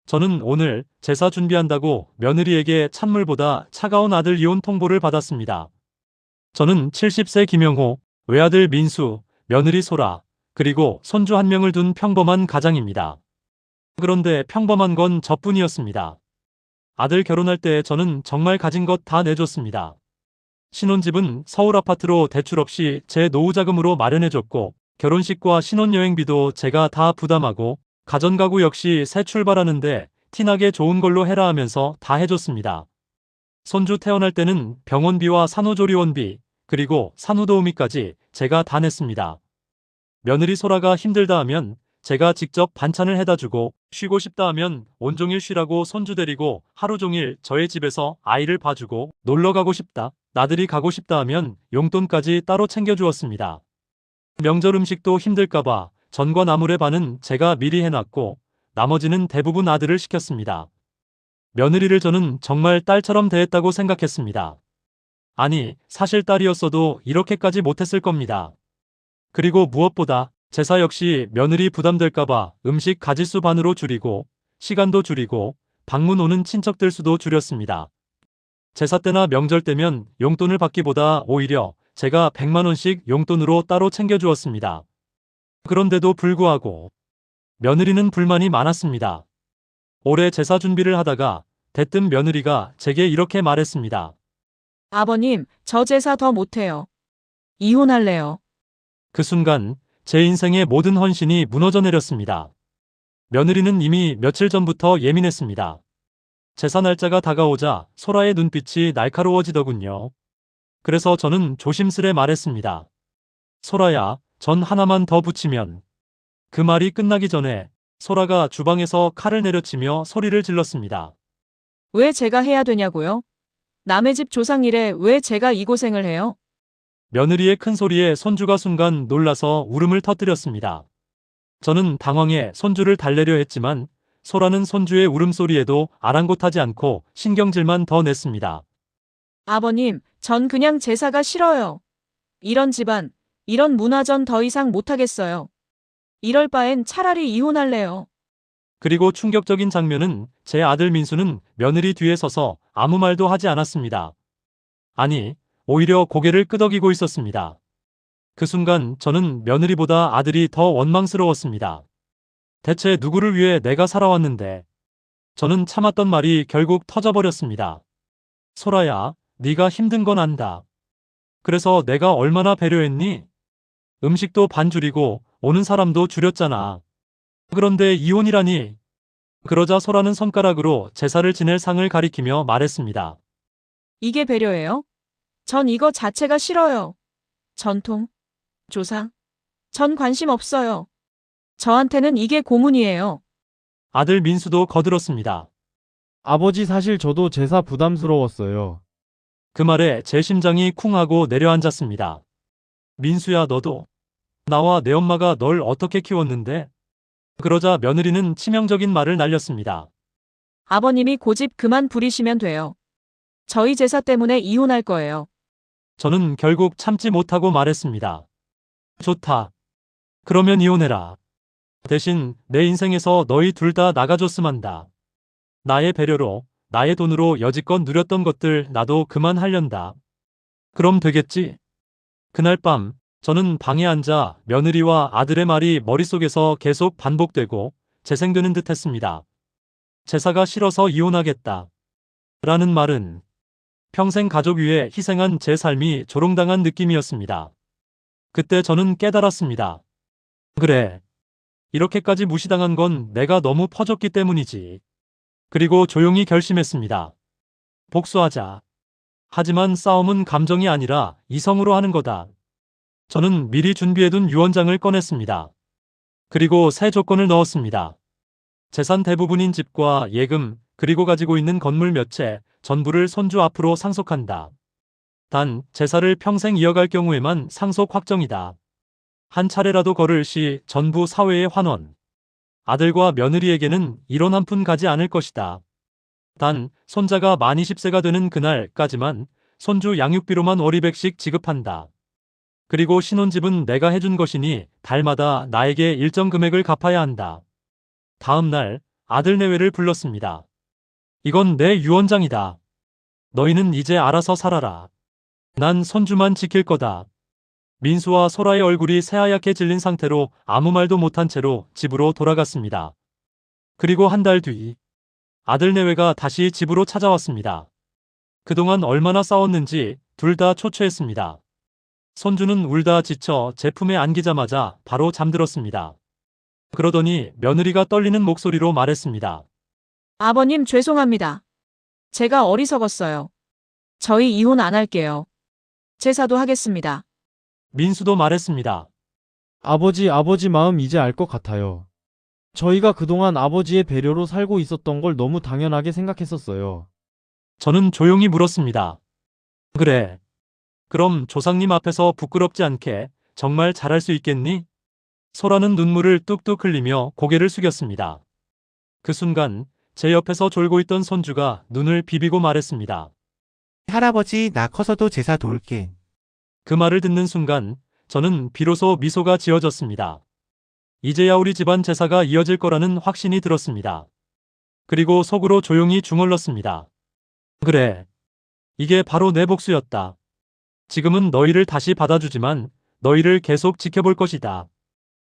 저는 오늘 제사 준비한다고 며느리에게 찬물보다 차가운 아들 이혼 통보를 받았습니다. 저는 70세 김영호, 외아들 민수, 며느리 소라, 그리고 손주 한 명을 둔 평범한 가장입니다. 그런데 평범한 건 저뿐이었습니다. 아들 결혼할 때 저는 정말 가진 것 다 내줬습니다. 신혼집은 서울 아파트로 대출 없이 제 노후자금으로 마련해줬고, 결혼식과 신혼여행비도 제가 다 부담하고, 가전가구 역시 새 출발하는데 티나게 좋은 걸로 해라 하면서 다 해줬습니다. 손주 태어날 때는 병원비와 산후조리원비, 그리고 산후도우미까지 제가 다 냈습니다. 며느리 소라가 힘들다 하면 제가 직접 반찬을 해다 주고, 쉬고 싶다 하면 온종일 쉬라고 손주 데리고 하루 종일 저의 집에서 아이를 봐주고, 놀러 가고 싶다, 나들이 가고 싶다 하면 용돈까지 따로 챙겨주었습니다. 명절 음식도 힘들까봐 전과 나물의 반은 제가 미리 해놨고, 나머지는 대부분 아들을 시켰습니다. 며느리를 저는 정말 딸처럼 대했다고 생각했습니다. 아니, 사실 딸이었어도 이렇게까지 못했을 겁니다. 그리고 무엇보다 제사 역시 며느리 부담될까봐 음식 가짓수 반으로 줄이고, 시간도 줄이고, 방문 오는 친척들 수도 줄였습니다. 제사 때나 명절 때면 용돈을 받기보다 오히려 제가 100만 원씩 용돈으로 따로 챙겨주었습니다. 그런데도 불구하고 며느리는 불만이 많았습니다. 올해 제사 준비를 하다가 대뜸 며느리가 제게 이렇게 말했습니다. 아버님, 저 제사 더 못해요. 이혼할래요. 그 순간 제 인생의 모든 헌신이 무너져 내렸습니다. 며느리는 이미 며칠 전부터 예민했습니다. 제사 날짜가 다가오자 소라의 눈빛이 날카로워지더군요. 그래서 저는 조심스레 말했습니다. 소라야, 전 하나만 더 붙이면. 그 말이 끝나기 전에 소라가 주방에서 칼을 내려치며 소리를 질렀습니다. 왜 제가 해야 되냐고요? 남의 집 조상일에 왜 제가 이 고생을 해요? 며느리의 큰 소리에 손주가 순간 놀라서 울음을 터뜨렸습니다. 저는 당황해 손주를 달래려 했지만 소라는 손주의 울음소리에도 아랑곳하지 않고 신경질만 더 냈습니다. 아버님, 전 그냥 제사가 싫어요. 이런 집안, 이런 문화 전 더 이상 못하겠어요. 이럴 바엔 차라리 이혼할래요. 그리고 충격적인 장면은 제 아들 민수는 며느리 뒤에 서서 아무 말도 하지 않았습니다. 아니, 오히려 고개를 끄덕이고 있었습니다. 그 순간 저는 며느리보다 아들이 더 원망스러웠습니다. 대체 누구를 위해 내가 살아왔는데. 저는 참았던 말이 결국 터져버렸습니다. 소라야, 네가 힘든 건 안다. 그래서 내가 얼마나 배려했니? 음식도 반 줄이고 오는 사람도 줄였잖아. 그런데 이혼이라니. 그러자 소라는 손가락으로 제사를 지낼 상을 가리키며 말했습니다. 이게 배려예요? 전 이거 자체가 싫어요. 전통, 조상, 전 관심 없어요. 저한테는 이게 고문이에요. 아들 민수도 거들었습니다. 아버지 사실 저도 제사 부담스러웠어요. 그 말에 제 심장이 쿵 하고 내려앉았습니다. 민수야, 너도. 나와 내 엄마가 널 어떻게 키웠는데? 그러자 며느리는 치명적인 말을 날렸습니다. 아버님이 고집 그만 부리시면 돼요. 저희 제사 때문에 이혼할 거예요. 저는 결국 참지 못하고 말했습니다. 좋다. 그러면 이혼해라. 대신 내 인생에서 너희 둘 다 나가줬음 한다. 나의 배려로, 나의 돈으로 여지껏 누렸던 것들 나도 그만하련다. 그럼 되겠지? 그날 밤 저는 방에 앉아 며느리와 아들의 말이 머릿속에서 계속 반복되고 재생되는 듯 했습니다. 제사가 싫어서 이혼하겠다. 라는 말은 평생 가족 위해 희생한 제 삶이 조롱당한 느낌이었습니다. 그때 저는 깨달았습니다. 그래. 이렇게까지 무시당한 건 내가 너무 퍼졌기 때문이지. 그리고 조용히 결심했습니다. 복수하자. 하지만 싸움은 감정이 아니라 이성으로 하는 거다. 저는 미리 준비해둔 유언장을 꺼냈습니다. 그리고 새 조건을 넣었습니다. 재산 대부분인 집과 예금, 그리고 가지고 있는 건물 몇 채, 전부를 손주 앞으로 상속한다. 단, 제사를 평생 이어갈 경우에만 상속 확정이다. 한 차례라도 걸을 시 전부 사회에 환원. 아들과 며느리에게는 이론 한 푼 가지 않을 것이다. 단, 손자가 만 20세가 되는 그날까지만 손주 양육비로만 월 200씩 지급한다. 그리고 신혼집은 내가 해준 것이니 달마다 나에게 일정 금액을 갚아야 한다. 다음 날 아들 내외를 불렀습니다. 이건 내 유언장이다. 너희는 이제 알아서 살아라. 난 손주만 지킬 거다. 민수와 소라의 얼굴이 새하얗게 질린 상태로 아무 말도 못한 채로 집으로 돌아갔습니다. 그리고 한 달 뒤, 아들 내외가 다시 집으로 찾아왔습니다. 그동안 얼마나 싸웠는지 둘 다 초췌했습니다. 손주는 울다 지쳐 제품에 안기자마자 바로 잠들었습니다. 그러더니 며느리가 떨리는 목소리로 말했습니다. 아버님 죄송합니다. 제가 어리석었어요. 저희 이혼 안 할게요. 제사도 하겠습니다. 민수도 말했습니다. 아버지 마음 이제 알 것 같아요. 저희가 그동안 아버지의 배려로 살고 있었던 걸 너무 당연하게 생각했었어요. 저는 조용히 물었습니다. 그래. 그럼 조상님 앞에서 부끄럽지 않게 정말 잘할 수 있겠니? 소라는 눈물을 뚝뚝 흘리며 고개를 숙였습니다. 그 순간 제 옆에서 졸고 있던 손주가 눈을 비비고 말했습니다. 할아버지, 나 커서도 제사 도울게. 그 말을 듣는 순간 저는 비로소 미소가 지어졌습니다. 이제야 우리 집안 제사가 이어질 거라는 확신이 들었습니다. 그리고 속으로 조용히 중얼렀습니다. 그래. 이게 바로 내 복수였다. 지금은 너희를 다시 받아주지만 너희를 계속 지켜볼 것이다.